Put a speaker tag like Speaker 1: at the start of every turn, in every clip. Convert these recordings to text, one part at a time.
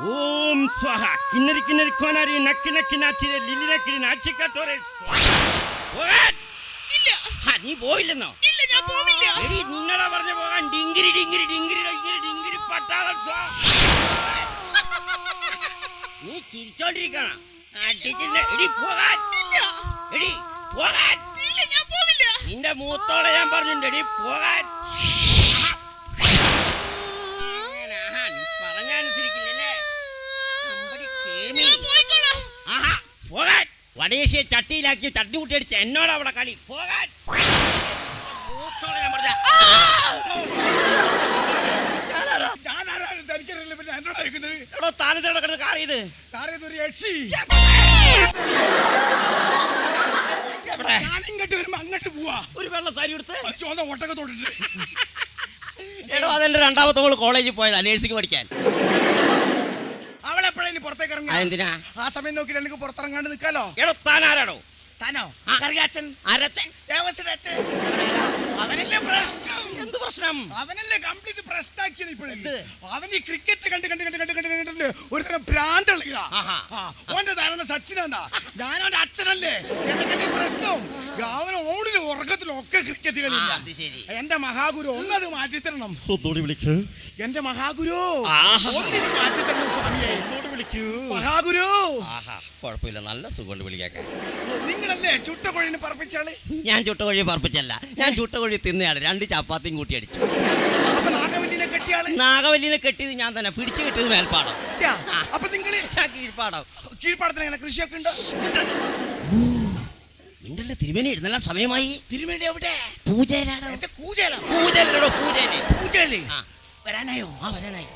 Speaker 1: ഓം സ്വാഹ കിന്നരി കിന്നരി കോനാരി നക്കി നക്കി നാച്ചിരെ ലിലി നക്കി നാച്ചിക്കത്തോരെ നീ പോയില്ലെന്നോ?
Speaker 2: ഇല്ല, ഞാൻ പോവില്ല.
Speaker 1: എടി നിന്നടാ പറഞ്ഞു പോകാൻ. ഡിങ്കിരി ഡിങ്കിരി ഡിങ്കിരി ഡിങ്കിരി ഡിങ്കിരി പട്ടാളം നീ ചിരിച്ചോണ്ടിരിക്കണ എടി പോകാൻ. എടി പോകാൻ.
Speaker 2: ഇല്ല, ഞാൻ പോവില്ല.
Speaker 1: നിന്റെ മൂത്തോളെ ഞാൻ പറഞ്ഞിട്ടുണ്ട് എടി പോകാൻ. പറഞ്ഞനുസരിക്കില്ലല്ലേ? പോകാൻ. വടേശിയെ ചട്ടിയിലാക്കി ചട്ടി കുട്ടിയടിച്ച് എന്നോട് അവിടെ കളി. പോകാൻ. മൂത്തോളെ ഞാൻ പറഞ്ഞ താനത്തെ കാറിയത്
Speaker 2: ഇങ്ങോട്ട് വരുമ്പോ അങ്ങോട്ട് പോവാ.
Speaker 1: ഒരു വെള്ള സാരി എടുത്ത്
Speaker 2: ചോന്ന ഒട്ടൊക്കെ തൊട്ടിട്ട്
Speaker 1: എടോ അതെന്റെ രണ്ടാമത്തെ മോള് കോളേജിൽ പോയതാ നേഴ്സിംഗ് പഠിക്കാൻ.
Speaker 2: അവളെപ്പോഴേലും പുറത്തേക്ക് ഇറങ്ങാ?
Speaker 1: എന്തിനാ?
Speaker 2: ആ സമയം നോക്കിട്ട് എനിക്ക് പുറത്തിറങ്ങാണ്ട് നിൽക്കാലോ.
Speaker 1: എടോ താനാരാടോ?
Speaker 2: താനോ? കറിയാച്ചൻ. ദേവസ്വന്റെ അച്ഛൻ. അവനല്ലേ പ്രശ്നം.
Speaker 1: എന്ത് പ്രശ്നം?
Speaker 2: അവനല്ലേ കംപ്ലീറ്റ് പ്രശ്നമാക്കിയത്. ഇപ്പോഴത്തെ അവൻ ഈ ക്രിക്കറ്റ് കണ്ട് കണ്ട് കണ്ട് കണ്ട് കണ്ട് കണ്ടിട്ട് ഒരു തരം ഭ്രാന്തളിക. ഓന്റെ ധാരണ സച്ചിനാന്നാ. ഞാനവന്റെ അച്ഛനല്ലേ. എന്തൊക്കെ പ്രശ്നവും അവൻ ഓടിലും ഉറക്കത്തിലും ഒക്കെ ക്രിക്കറ്റ് കളില്ല. എന്റെ മഹാഗുരു ഒന്നത് മാറ്റിത്തരണം.
Speaker 1: വിളിക്കൂ
Speaker 2: എന്റെ മഹാഗുരു ഒന്നിന് മാറ്റിത്തരണം സ്വാമിയെ.
Speaker 1: വിളിക്കൂ
Speaker 2: മഹാഗുരു.
Speaker 1: കുഴപ്പമില്ല, നല്ല സുഖമുണ്ട് വിളിക്കാൻ.
Speaker 2: നിങ്ങളല്ലേ ചുട്ടകോഴിനെ പറപ്പിച്ചാള്?
Speaker 1: ഞാൻ ചുട്ടകോഴി പറപ്പിച്ചല്ല, ഞാൻ ചുട്ടകോഴി തിന്നയാള്. 2 ചപ്പാത്തിയും കൂട്ടി അടിച്ചു.
Speaker 2: അപ്പൊ നാഗവല്ലിനെ കെട്ടിയാള്?
Speaker 1: നാഗവല്ലിനെ കെട്ടിയത് ഞാൻ തന്നെ. പിടിച്ചു കെട്ടിയത് മേൽപ്പാടം.
Speaker 2: അപ്പൊ നിങ്ങള്
Speaker 1: കീഴ്പ്പാടം.
Speaker 2: കീഴ്പ്പാടത്തിന് എങ്ങനെ കൃഷിയൊക്കെ ഉണ്ടോ?
Speaker 1: നിങ്ങളുടെ തിരുമേനി എഴുന്നേൽക്കാൻ സമയമായി.
Speaker 2: തിരുമേനി എവിടെ?
Speaker 1: പൂജയിലാണോ?
Speaker 2: പൂജയിലോ?
Speaker 1: പൂജയില്
Speaker 2: വരാനായോ?
Speaker 1: വരാനായി.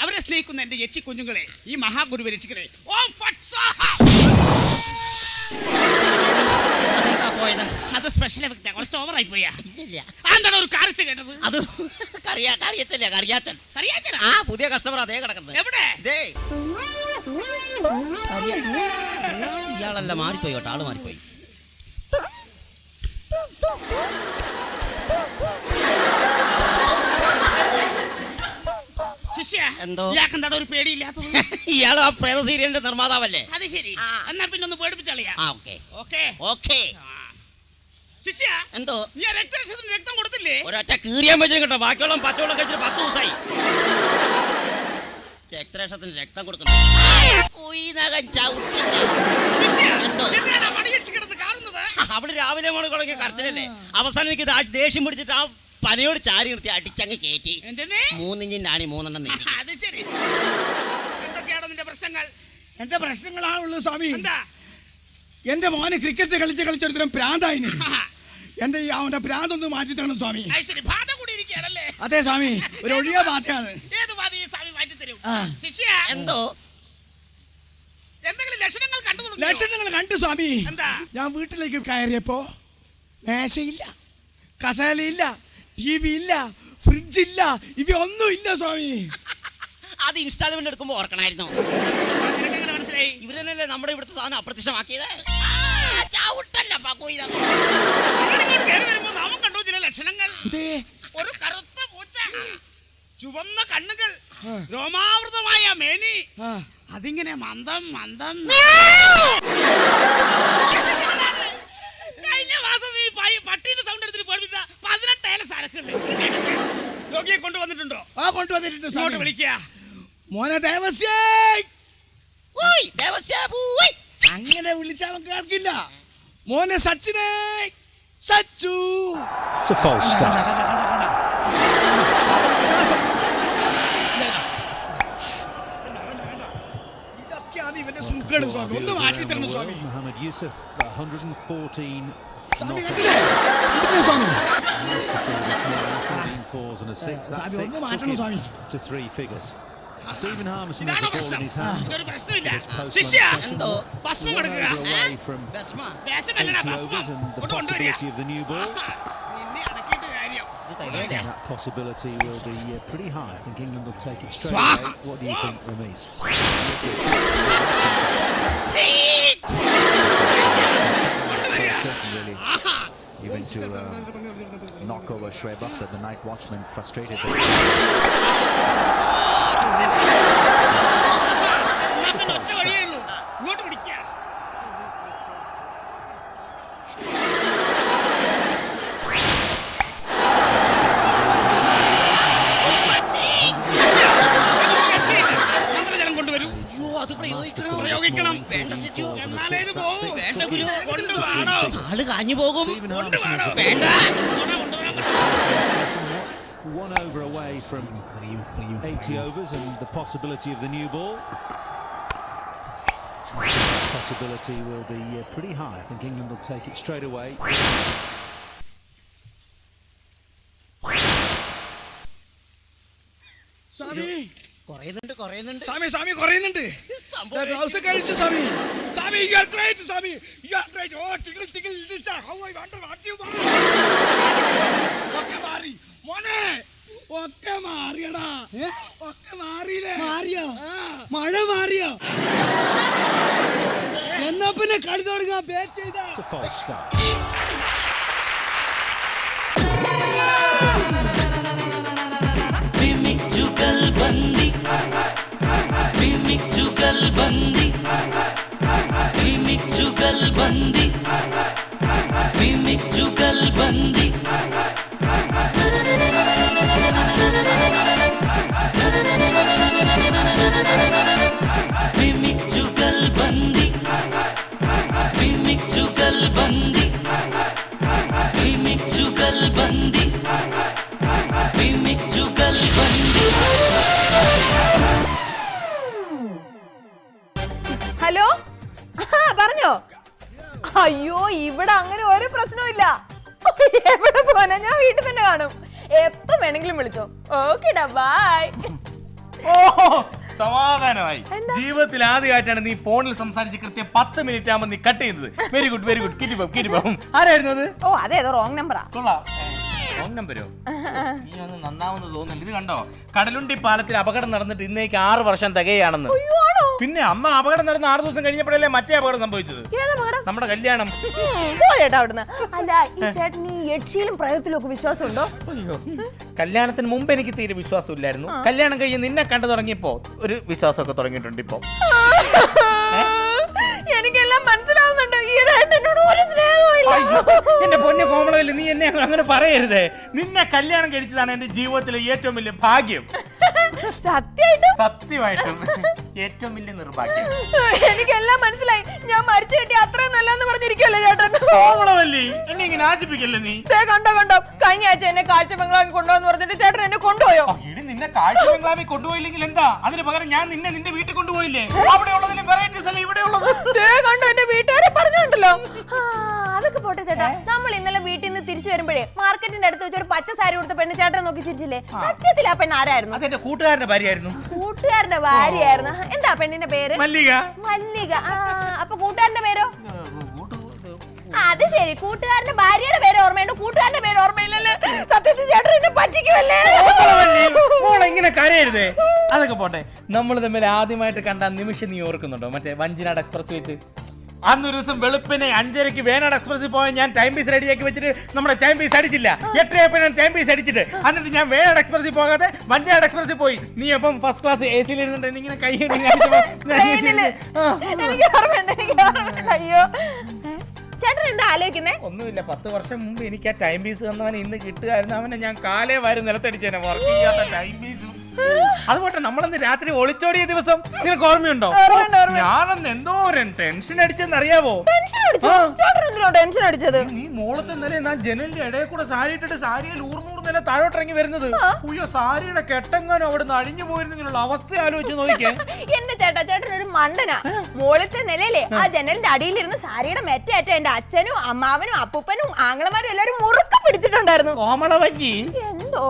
Speaker 2: അവരെ സ്നേഹിക്കുന്ന എന്റെ യക്ഷി കുഞ്ഞുങ്ങളെ ഈ മഹാഗുരുവെ രക്ഷിക്കണേ. അത് സ്പെഷ്യൽ കുറച്ച് ഓവറായി പോയാ. എന്താണ് ഒരു കാർച്ച കേട്ടത്?
Speaker 1: അത് പുതിയ കസ്റ്റമർ അതേ കിടക്കുന്നത്.
Speaker 2: എവിടെ?
Speaker 1: ഇയാളല്ല, മാറിപ്പോയി കേട്ടോ, ആള് മാറിപ്പോയി.
Speaker 2: എന്തോ എന്താണ് ഒരു പേടിയില്ലാത്തത്?
Speaker 1: ഇയാള് ആ പ്രേത സീരിയലിന്റെ നിർമ്മാതാവല്ലേ?
Speaker 2: അത് ശരി. എന്നാ പിന്നെ ഒന്ന് പേടിപ്പിച്ചളിയാ. ശിഷ്യ,
Speaker 1: എന്തോ
Speaker 2: നീ രക്തരക്ഷത്തിന് രക്തം കൊടുത്തില്ലേ?
Speaker 1: ഒരൊറ്റ കീറിയാൻ വെച്ചു കേട്ടോ. ബാക്കിയുള്ള പച്ചവെള്ളം കഴിച്ചിട്ട് 10 ദിവസമായി. രക്തരക്ഷത്തിന് രക്തം കൊടുക്കുന്നു. അവിടെ രാവിലെ മോള് തുടങ്ങിയ കരച്ചിലല്ലേ. അവസാനം എനിക്ക് ദേഷ്യം പിടിച്ചിട്ട് ആ പനയോട് ചാരി നിർത്തി അടിച്ചങ്ങ് കയറ്റി. 3 ഇഞ്ചിന്റെ ആണി 3 എണ്ണം.
Speaker 2: അത് ശരി. എന്തൊക്കെയാണ് നിന്റെ പ്രശ്നങ്ങൾ?
Speaker 3: എന്റെ പ്രശ്നങ്ങളാണുള്ളൂ സ്വാമി.
Speaker 2: എന്താ?
Speaker 3: എന്റെ മോന് ക്രിക്കറ്റ് കളിച്ചൊരുത്തരം പ്രാന്തായി. എന്റെ അവന്റെ പ്രാന്തൊന്ന് മാറ്റി തരണം സ്വാമി. അതെ സ്വാമി, ഒരു ഒഴിയ ബാധയാണ്.
Speaker 1: എന്തോ
Speaker 3: ലക്ഷണങ്ങൾ കണ്ടു സ്വാമി. ഞാൻ വീട്ടിലേക്ക് കയറിയപ്പോ മേശയില്ല, കസേലയില്ല, TV ഇല്ല, ഫ്രിഡ്ജ് ഇല്ല, ഇവയൊന്നും ഇല്ല സ്വാമി.
Speaker 1: അത് ഇൻസ്റ്റാൾമെന്റ് എടുക്കുമ്പോ ഓർക്കണായിരുന്നു. ഇവരല്ലേ നമ്മുടെ ഇവിടുത്തെ സാധനം അപ്രത്യക്ഷമാക്കിയത്.
Speaker 2: ലക്ഷണങ്ങൾ. ഒരു കറുത്ത പൂച്ച, ചുവന്ന കണ്ണുകൾ, രോമാവൃതമായ മേനി, അതിങ്ങനെ മന്ദം മന്ദം. കഴിഞ്ഞ മാസം നീ പട്ടീന്റെ സൗണ്ട് എടുത്തിട്ട് പഠിപ്പിച്ച 18 സരക്കുണ്ട്. രോഗിയെ കൊണ്ടുവന്നിട്ടുണ്ടോ?
Speaker 3: കൊണ്ടുവന്നിട്ടുണ്ട്.
Speaker 2: വിളിക്കുക.
Speaker 3: മോനെ ദേവസ്യ, അങ്ങനെ വിളിച്ചവൻ കേൾക്കില്ല. മോനെ സച്ചിനെ, സച്ചു. ഇതൊക്കെയാണ് ഇവന്റെ
Speaker 2: സുഖമാണ് സ്വാമി, ഒന്ന് മാറ്റി തരണം സ്വാമി.
Speaker 4: Mohammed Yusuf, 114
Speaker 2: സ്വാമി
Speaker 4: not
Speaker 2: കണ്ടില്ലേ? കണ്ടില്ലേ സ്വാമി?
Speaker 4: Nice to feel this now, 14 fours and a six. That
Speaker 2: Swami,
Speaker 4: six
Speaker 2: ഒന്ന്
Speaker 4: took
Speaker 2: മാറ്റണം
Speaker 4: him
Speaker 2: Swami.
Speaker 4: to 3 figures. Stephen Harmison has
Speaker 2: ഇതാണ്
Speaker 4: the ball
Speaker 2: പ്രശ്നം.
Speaker 4: in his hand.
Speaker 2: ഇതൊരു പ്രശ്നമില്ല.
Speaker 4: His post
Speaker 2: ശിഷ്യ,
Speaker 4: man session.
Speaker 1: എന്തോ
Speaker 2: ഭസ്മം
Speaker 4: One
Speaker 2: കൊടുക്കുക.
Speaker 4: over away from
Speaker 1: Bhasma.
Speaker 2: 80
Speaker 4: overs and the possibility of the new ball.
Speaker 2: നിന്നെ അടക്കിയിട്ട് കാര്യം.
Speaker 1: ഇത് തകയുടെ.
Speaker 4: That possibility will be pretty high. I think England will take it straight
Speaker 2: Swat.
Speaker 4: away. What do you think, Ramesh?
Speaker 1: Six.
Speaker 4: Really even to knock over Shoaib Akhtar, the night watchman, frustrated.
Speaker 2: എന്നാ പിന്നെ ഒറ്റ വഴിയേ ഉള്ളൂ. ഇങ്ങോട്ട് പിടിക്കുക. ചന്ദ്രജലം കൊണ്ടുവരൂ.
Speaker 1: അയ്യോ, അത് പ്രയോഗിക്കണോ?
Speaker 2: പ്രയോഗിക്കണം.
Speaker 1: വേണ്ട സിജു.
Speaker 2: എന്നാലേ ഇത് പോകൂ.
Speaker 1: വേണ്ട ഗുരു.
Speaker 2: കൊണ്ടുവാണോ?
Speaker 1: ആള് കാഞ്ഞു പോകും.
Speaker 4: Stephen Harmison has the
Speaker 1: വേണ്ട.
Speaker 2: കൊണ്ടുവരാൻ പറ്റുമോ?
Speaker 4: 1 over away from 80 overs and the possibility of the new ball. Possibility will be pretty high. I think England will take it straight away.
Speaker 2: സ്വാമി,
Speaker 1: കുറയുന്നുണ്ട്.
Speaker 2: സ്വാമി, സ്വാമി കുറയുന്നുണ്ട്.
Speaker 1: സംഭവം
Speaker 2: ഗ്ലൗസ് കഴിച്ചു സ്വാമി. സ്വാമി, you are great, Swami. You are great. Oh, tickle, this is how I wonder what you want. ഒക്കെ മാറി. മോനെ, ഒക്കെ മാറിയടാ. ഒക്കെ മാറിയില്ലേ?
Speaker 3: മാറിയോ? മഴ മാറിയോ? എന്നാ പിന്നെ കളി തുടങ്ങാ. ബാറ്റ് ചെയ്താ
Speaker 4: It's a false start.
Speaker 5: Remix जुगलबंदी Remix जुगलबंदी Remix जुगलबंदी Remix जुगलबंदी Remix जुगलबंदी Remix जुगलबंदी Remix जुगलबंदी Remix जुगलबंदी
Speaker 6: ഹലോ പറഞ്ഞോ. അയ്യോ, ഇവിടെ അങ്ങനെ ഒരു പ്രശ്നമില്ല. എവിടെ പോനാ, ഞാൻ വീട്ടിൽ തന്നെ കാണും. എപ്പോ വേണമെങ്കിലും വിളിച്ചോ. ഓക്കേടാ, ബൈ.
Speaker 7: സമാധാനമായി. ജീവിതത്തിൽ ആദ്യമായിട്ടാണ് നീ ഫോണിൽ സംസാരിച്ച് കൃത്യം 10 മിനിറ്റ് ആകുമ്പോൾ നീ കട്ട് ചെയ്യുന്നത്. വെരി ഗുഡ് കിറ്റിപ്പം. ആരായിരുന്നു അത്?
Speaker 6: ഓ, അതേതോ റോങ് നമ്പറാ.
Speaker 7: കൊള്ളാം. ഫോൺ നമ്പരോ? നീ ഒന്ന് നന്നാവുന്ന തോന്നുന്നില്ല. ഇത് കണ്ടോ, കടലുണ്ടി പാലത്തിൽ അപകടം നടന്നിട്ട് ഇന്നേക്ക് 6 വർഷം തികയാണെന്ന്. പിന്നെ അമ്മ അപകടം നടന്ന് 6 ദിവസം കഴിഞ്ഞപ്പോഴല്ലേ മറ്റേ അപകടം സംഭവിച്ചത്. നമ്മുടെ കല്യാണം.
Speaker 6: പോയേട്ടാ അവിടുന്ന്. അല്ല, ഈ ചേട്ടൻ ഈ യക്ഷിയിലും പ്രേതത്തിലും ഒക്കെ വിശ്വാസം ഉണ്ടോ?
Speaker 7: കല്യാണത്തിന് മുമ്പ് എനിക്ക് തീരെ വിശ്വാസം ഇല്ലായിരുന്നു. കല്യാണം കഴിഞ്ഞ് നിന്നെ കണ്ടു തുടങ്ങിയപ്പോ ഒരു വിശ്വാസമൊക്കെ തുടങ്ങിയിട്ടുണ്ട് ഇപ്പൊ.
Speaker 6: എനിക്കെല്ലാം മനസ്സിലാവുന്നുണ്ട്. ഈ എന്നോട് ഒരു സ്നേഹമില്ല.
Speaker 7: എന്റെ പൊന്നെ കോമളവില്ല, നീ എന്നെ അങ്ങനെ പറയരുതേ. നിന്നെ കല്യാണം കഴിച്ചതാണ് എന്റെ ജീവിതത്തിലെ ഏറ്റവും വലിയ ഭാഗ്യം. സത്യമായിട്ടും ഏറ്റവും വലിയ നിർഭാഗ്യം.
Speaker 6: എനിക്കെല്ലാം മനസ്സിലായി. ഞാൻ മരിച്ചു കിട്ടി അത്രയും നല്ലതെന്ന് പറഞ്ഞിരിക്കുവല്ലേ ചേട്ടൻ.
Speaker 7: കോമളവല്ലി, എന്നെ ഇങ്ങനെ ആശിപ്പിക്കല്ലേ നീ.
Speaker 6: കണ്ടോ കഴിഞ്ഞ ആഴ്ച എന്നെ കാഴ്ച ബംഗ്ലാവിൽ കൊണ്ടുപോകുന്ന പറഞ്ഞിട്ട് ചേട്ടൻ എന്നെ കൊണ്ടുപോയോ?
Speaker 7: ഇടി, നിന്നെ കാഴ്ച ബംഗ്ലാവിൽ കൊണ്ടുപോയില്ലെങ്കിൽ എന്താ? അതിന് പകരം ഞാൻ നിന്റെ വീട്ടിൽ കൊണ്ടുപോയില്ലേ? അവിടെ ഉള്ളതിലും വെറൈറ്റീസ് അല്ലേ ഇവിടെ ഉള്ളത്.
Speaker 6: കണ്ടോ, എന്റെ വീട്ടുകാരെ പറഞ്ഞുണ്ടല്ലോ. അതൊക്കെ പോട്ടെ ചേട്ടാ, നമ്മൾ ഇന്നലെ വീട്ടിൽ നിന്ന് തിരിച്ചു വരുമ്പോഴേ മാർക്കറ്റിന്റെ അടുത്ത് വെച്ച് ഒരു പച്ച സാരി കൊടുത്ത പെണ്ണ് ചേട്ടൻ നോക്കി ചിരിച്ചില്ലേ? സത്യത്തിൽ ആ പെണ്ണ് ആരായിരുന്നു?
Speaker 7: അതെന്റെ കൂട്ടുകാരന്റെ ഭാര്യയായിരുന്നു.
Speaker 6: കൂട്ടുകാരന്റെ ഭാര്യയായിരുന്നു. എന്താ പെണ്ണിന്റെ പേര്?
Speaker 7: മല്ലിക.
Speaker 6: മല്ലിക. അപ്പൊ കൂട്ടുകാരന്റെ പേരോ? അത് ശരി, കൂട്ടുകാരന്റെ ഭാര്യയുടെ പേര് ഓർമ്മയുണ്ട്, കൂട്ടുകാരന്റെ പേര് ഓർമ്മയില്ലല്ലേ? സത്യത്തിൽ ചേട്ടൻ എന്നെ പറ്റിക്കുമല്ലേ?
Speaker 7: മോളെങ്ങനെ കരയരുതേ. അതൊക്കെ പോട്ടെ, നമ്മൾ തമ്മിൽ ആദ്യമായിട്ട് കണ്ട നിമിഷം നീ ഓർക്കുന്നുണ്ടോ? മറ്റേ വഞ്ചിനാട് എക്സ്പ്രസ് വെച്ച് അന്നൊരു ദിവസം വെളുപ്പിനെ 5:30 വേനാട് എക്സ്പ്രസിൽ പോയാൽ ഞാൻ ടൈം പീസ് റെഡിയാക്കി വെച്ചിട്ട് നമ്മുടെ ടൈം പീസ് അടിച്ചില്ല. 8:30 ഞാൻ ടൈം പീസ് അടിച്ചിട്ട് എന്നിട്ട് ഞാൻ വേനാട് എക്സ്പ്രസിൽ പോകാതെ വഞ്ചിനാട് എക്സ്പ്രസിൽ പോയി. നീ അപ്പം ഫസ്റ്റ് ക്ലാസ് എ സിയിൽ ഇരുന്നിട്ട് ഇങ്ങനെ കൈ
Speaker 6: അയ്യോ, ചേട്ടൻ എന്താ ആലോചിക്കുന്നേ?
Speaker 7: ഒന്നുമില്ല. 10 വർഷം മുമ്പ് എനിക്ക് ആ ടൈം പീസ് തന്നവനെ ഇന്ന് കിട്ടുകയായിരുന്നു. അവനെ ഞാൻ കാലേ വാരി നിലത്തടിച്ചേനെ. വർക്ക് ചെയ്യാത്ത ടൈം പീസും അതുപോലെ നമ്മളന്ന് രാത്രി ഒളിച്ചോടിയ ദിവസം നിനക്ക് ഓർമ്മയുണ്ടോ?
Speaker 6: ഓർമ്മയുണ്ട്, ഓർമ്മയുണ്ട്.
Speaker 7: ഞാനന്ന് എന്തോരം ടെൻഷൻ അടിച്ചെന്ന് അറിയാവോ?
Speaker 6: ടെൻഷൻ അടിച്ചത്
Speaker 7: നീ മോളത്തെ നില ഞാൻ ജനലിന്റെ ഇടയിൽ കൂടെ സാരി ഇട്ടിട്ട് സാരിയിൽ ഊർന്നൂർ നില താഴോട്ടിറങ്ങി വരുന്നത്. അയ്യോ, സാരിയുടെ കെട്ടെങ്ങാനും അവിടുന്ന് അഴിഞ്ഞു പോയിരുന്നെങ്കിലുള്ള അവസ്ഥ ആലോചിച്ച് നോക്കിയേ.
Speaker 6: എന്റെ ചേട്ടൻ ഒരു മണ്ടനാ. മോളത്തെ നിലയിലെ ആ ജനലിന്റെ അടിയിലിരുന്ന് സാരിയുടെ മെറ്റേറ്റ എന്റെ അച്ഛനും അമ്മാവനും അപ്പൂപ്പനും ആങ്ങളമാരും എല്ലാരും മുറുക്ക പിടിച്ചിട്ടുണ്ടായിരുന്നു.
Speaker 7: കോമളവഞ്ചി
Speaker 6: എന്തോ